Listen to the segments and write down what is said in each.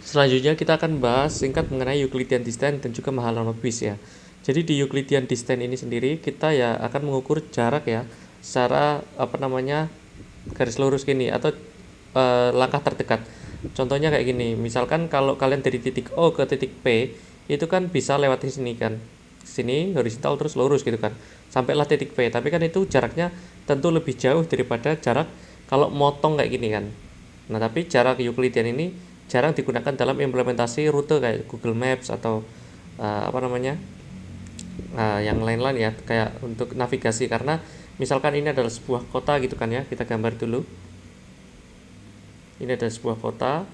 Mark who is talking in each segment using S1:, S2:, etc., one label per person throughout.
S1: Selanjutnya kita akan bahas singkat mengenai Euclidean distance dan juga Mahalanobis ya. Jadi di Euclidean distance ini sendiri kita ya akan mengukur jarak ya secara garis lurus gini atau langkah terdekat. Contohnya kayak gini, misalkan kalau kalian dari titik O ke titik P itu kan bisa lewat sini kan, sini horizontal terus lurus gitu kan, sampailah titik P. Tapi kan itu jaraknya tentu lebih jauh daripada jarak kalau motong kayak gini kan. Nah tapi jarak Euclidean ini jarang digunakan dalam implementasi rute kayak Google Maps atau yang lain-lain ya, kayak untuk navigasi. Karena misalkan ini adalah sebuah kota gitu kan ya, kita gambar dulu. Ini ada sebuah kota.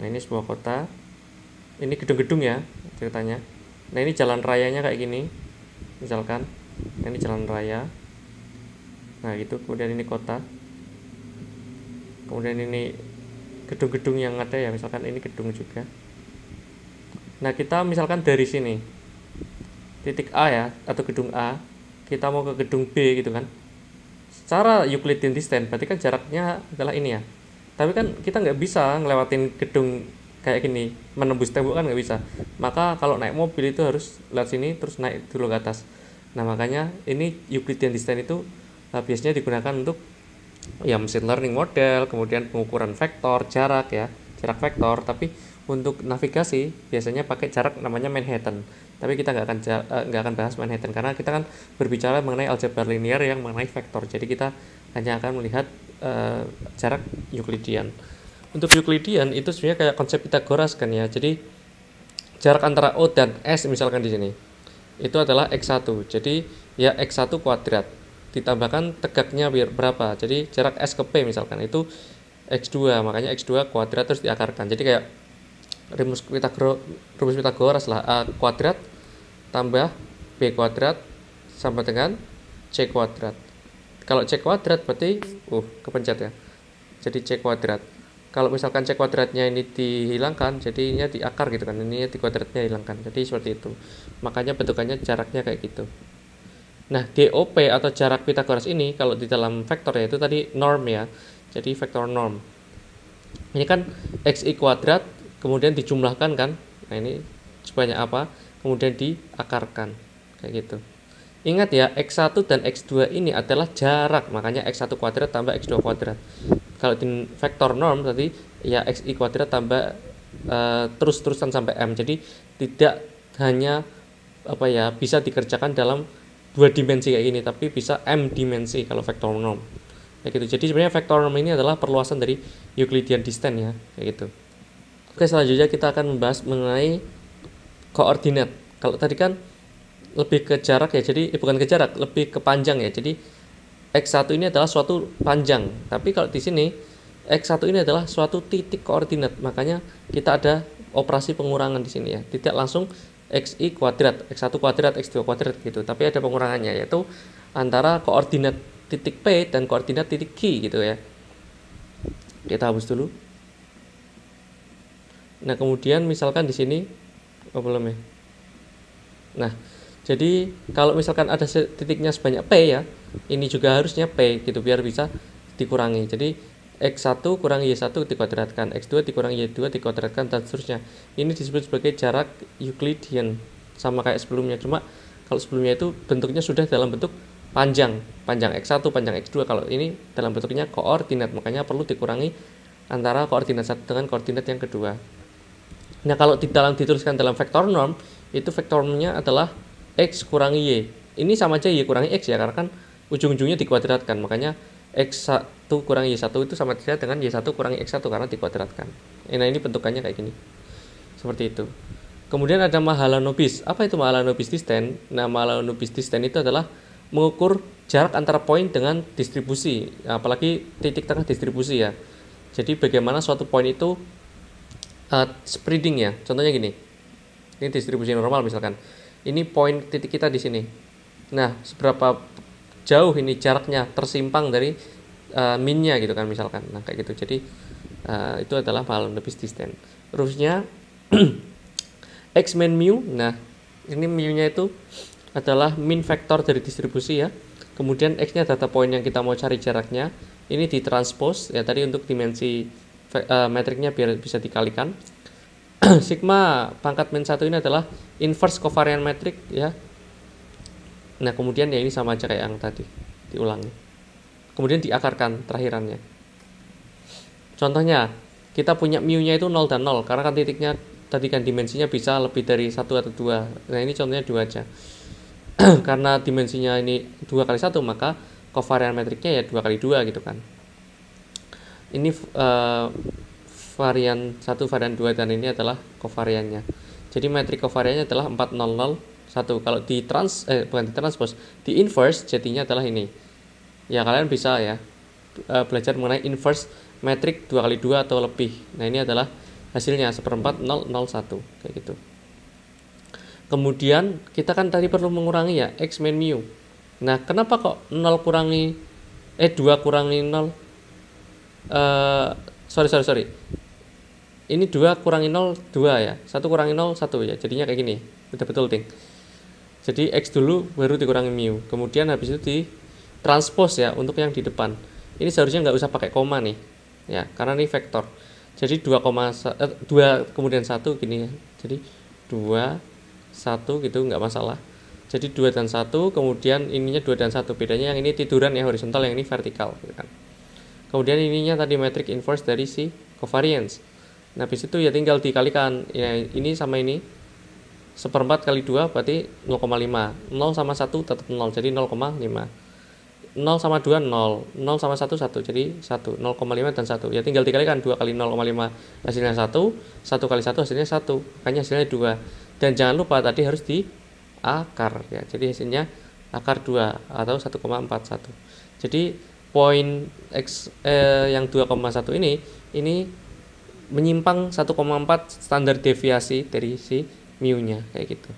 S1: Nah ini sebuah kota, ini gedung-gedung ya ceritanya. Nah ini jalan rayanya kayak gini misalkan. Nah, ini jalan raya, nah gitu. Kemudian ini kota, kemudian ini gedung-gedung yang ada ya, misalkan ini gedung juga. Nah kita misalkan dari sini titik A ya, atau gedung A, kita mau ke gedung B gitu kan, secara Euclidean distance berarti kan jaraknya adalah ini ya. Tapi kan kita nggak bisa ngelewatin gedung kayak gini, menembus tembok kan nggak bisa. Maka kalau naik mobil itu harus lewat sini terus naik dulu ke atas. Nah makanya ini Euclidean distance itu biasanya digunakan untuk ya mesin learning model, kemudian pengukuran vektor jarak ya, jarak vektor. Tapi untuk navigasi biasanya pakai jarak namanya Manhattan. Tapi kita nggak akan bahas Manhattan karena kita kan berbicara mengenai aljabar linear yang mengenai vektor. Jadi kita hanya akan melihat jarak Euclidean. Untuk Euclidean itu sebenarnya kayak konsep Pythagoras kan ya. Jadi jarak antara O dan S misalkan di sini itu adalah x1. Jadi ya x1 kuadrat ditambahkan tegaknya berapa. Jadi jarak S ke P misalkan itu x2, makanya x2 kuadrat terus diakarkan. Jadi kayak rumus Pythagoras lah, A kuadrat tambah B kuadrat sama dengan C kuadrat. Kalau C kuadrat berarti kepencet ya, jadi C kuadrat. Kalau misalkan C kuadratnya ini dihilangkan, jadinya diakar gitu kan, ini di kuadratnya hilangkan, jadi seperti itu. Makanya bentukannya jaraknya kayak gitu. Nah DOP atau jarak Pythagoras ini kalau di dalam vektor ya itu tadi norm ya, jadi vektor norm. Ini kan xi kuadrat kemudian dijumlahkan kan, nah ini sebanyak apa, kemudian diakarkan kayak gitu. Ingat ya, x1 dan x2 ini adalah jarak, makanya x1 kuadrat tambah x2 kuadrat. Kalau di vektor norm tadi ya xi kuadrat tambah terus-terusan sampai m. Jadi tidak hanya bisa dikerjakan dalam 2 dimensi kayak gini, tapi bisa m dimensi kalau vektor norm. Kayak gitu. Jadi sebenarnya vektor norm ini adalah perluasan dari Euclidean distance ya, kayak gitu. Oke, selanjutnya kita akan membahas mengenai koordinat. Kalau tadi kan lebih ke jarak ya, jadi bukan ke jarak, lebih ke panjang ya. Jadi x1 ini adalah suatu panjang, tapi kalau di sini x1 ini adalah suatu titik koordinat. Makanya kita ada operasi pengurangan di sini ya. Tidak langsung xi kuadrat, x1 kuadrat, x2 kuadrat gitu, tapi ada pengurangannya, yaitu antara koordinat titik P dan koordinat titik Q gitu ya. Kita hapus dulu. Nah, kemudian misalkan di sini belum ya. Nah, jadi kalau misalkan ada titiknya sebanyak P ya, ini juga harusnya P gitu biar bisa dikurangi. Jadi x1 kurang y1 dikuadratkan, x2 dikurangi y2 dikuadratkan, dan seterusnya. Ini disebut sebagai jarak Euclidean, sama kayak sebelumnya. Cuma kalau sebelumnya itu bentuknya sudah dalam bentuk panjang x1, panjang x2. Kalau ini dalam bentuknya koordinat, makanya perlu dikurangi antara koordinat satu dengan koordinat yang kedua. Nah, kalau dituliskan dalam vektor norm, itu vektor normnya adalah x kurangi y. Ini sama aja y kurangi x ya, karena kan ujung-ujungnya dikuadratkan. Makanya x1 kurangi y1 itu sama saja dengan y1 kurangi x1 karena dikuadratkan. Nah, ini bentukannya kayak gini. Seperti itu. Kemudian ada Mahalanobis. Apa itu Mahalanobis distance? Nah, Mahalanobis distance itu adalah mengukur jarak antara poin dengan distribusi, apalagi titik tengah distribusi ya. Jadi bagaimana suatu poin itu spreading ya. Contohnya gini. Ini distribusi normal misalkan. Ini poin titik kita di sini. Nah, seberapa jauh ini jaraknya tersimpang dari minnya gitu kan misalkan. Nah, kayak gitu. Jadi itu adalah Mahalanobis distance. Terusnya x min mu. Nah, ini mu-nya itu adalah min vektor dari distribusi ya. Kemudian x-nya data point yang kita mau cari jaraknya. Ini ditranspose ya tadi untuk dimensi metriknya biar bisa dikalikan. Sigma pangkat min 1 ini adalah inverse covariant metrik ya. Nah kemudian ya ini sama aja kayak yang tadi, diulangi. Kemudian diakarkan terakhirannya. Contohnya, kita punya mu-nya itu 0 dan 0, karena kan titiknya tadi kan dimensinya bisa lebih dari 1 atau 2. Nah ini contohnya 2 aja. Karena dimensinya ini 2 kali 1, maka covariant metriknya ya 2 kali 2 gitu kan. Ini varian 1, varian 2, dan ini adalah covariannya. Jadi metrik covariannya adalah 4001. Kalau bukan di transpose, di inverse jadinya adalah ini. Ya kalian bisa ya belajar mengenai inverse metrik 2 kali 2 atau lebih. Nah ini adalah hasilnya 1/4001 kayak gitu. Kemudian kita kan tadi perlu mengurangi ya x min mu. Nah kenapa kok 2 kurangi 0 sorry ini 2 kurangi 0 2 ya, 1 kurangi 0 1 ya, jadinya kayak gini, betul-betul ting. Jadi x dulu baru dikurangi mu, kemudian habis itu di transpose ya untuk yang di depan. Ini seharusnya nggak usah pakai koma nih ya, karena ini vektor. Jadi 2 kemudian 1 gini ya, jadi 2 1 gitu nggak masalah. Jadi 2 dan 1, kemudian ininya 2 dan 1, bedanya yang ini tiduran ya horizontal, yang ini vertikal gitu kan. Kemudian ininya tadi metrik inverse dari si covariance. Nah habis itu ya tinggal dikalikan ya, ini sama ini 1/4 kali 2 berarti 0,5. 0 sama 1 tetap 0, jadi 0,5. 0 sama 2 0, 0 sama 1 1, jadi 1, 0,5 dan 1. Ya tinggal dikalikan, 2 kali 0,5 hasilnya 1, 1 kali 1 hasilnya 1, makanya hasilnya 2. Dan jangan lupa tadi harus diakar ya. Jadi hasilnya akar 2 atau 1,41. Jadi poin x yang 2,1 ini menyimpang 1,4 standar deviasi dari si mu-nya kayak gitu.